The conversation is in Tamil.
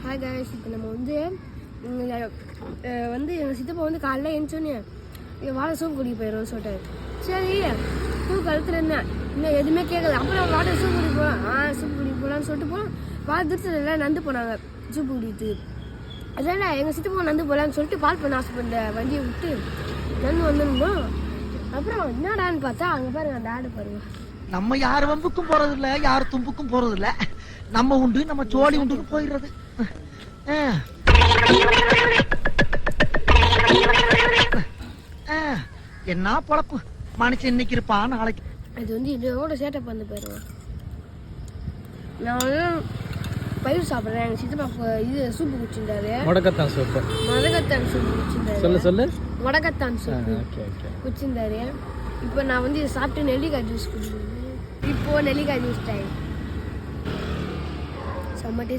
ஹாய் காய்ஸ், இப்போ நம்ம வந்து எங்கள் சித்தப்பா வந்து காலைல எழுந்தோன்னே வாழை சூப் குடிக்க போயிடும் சொல்லிட்டாரு. சரி சூப் கழுத்துல இன்னும் எதுவுமே கேட்கல. அப்புறம் வாழை சூப் குடிக்க போகலாம், சூப் குடிக்க போகலான்னு சொல்லிட்டு போனோம். வாழை திருச்சியில் எல்லாம் நந்து போனாங்க சூப் குடித்து. அதனால் எங்கள் சித்தப்பா நந்து போகலான்னு சொல்லிட்டு பால் பண்ண ஆசைப்பட்ட வண்டியை விட்டு நந்து வந்துருந்தோம். அப்புறம் என்னடான்னு பார்த்தா அங்கே பாருங்க, அந்த ஆடு பாருங்க. நம்ம யார் வம்புக்கும் போறது இல்ல, யார் தும்புக்கும் போறது இல்ல. நம்ம உண்டு, நம்ம சோழி உண்டு போயிடுறது. என்ன பொழப்பு மனுஷன் இன்னைக்கு இருப்பான் நாளைக்கு. அது வந்து இதோட சேட்டை பண்ணி போயிடுவேன். நான் வந்து பயிர் சாப்பிட்றேன். எங்கள் சித்தப்பா இது சூப்பு குடிச்சிருந்தாரு. முடக்கத்தான் சூப்பு. முடக்கத்தான் சூப்பு குடிச்சிருந்தாரு. சொல்லு முடக்கத்தான் சூப்பு குடிச்சிருந்தாரு. இப்போ நான் வந்து இதை சாப்பிட்டு நெல்லிக்காய் ஜூஸ் குடிக்கிறேன். இப்போ நெல்லிக்காய் ஜூஸ் டைம். செம்ம டேஸ்ட்.